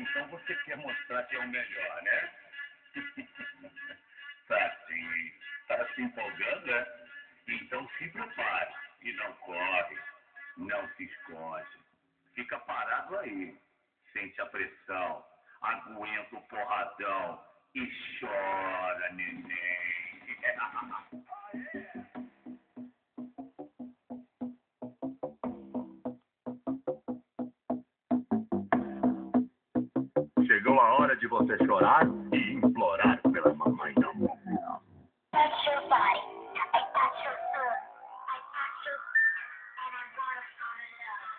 Então você quer mostrar que é o melhor, né? Tá sim. Tá se empolgando, né? Então se prepare. E não corre. Não se esconde. Fica parado aí. Sente a pressão. Aguenta o porradão. E chora, neném. Chegou a hora de você chorar e implorar pela mamãe da mão. Touch your body. I touch your soul. I touch your... And I wanna fall in love.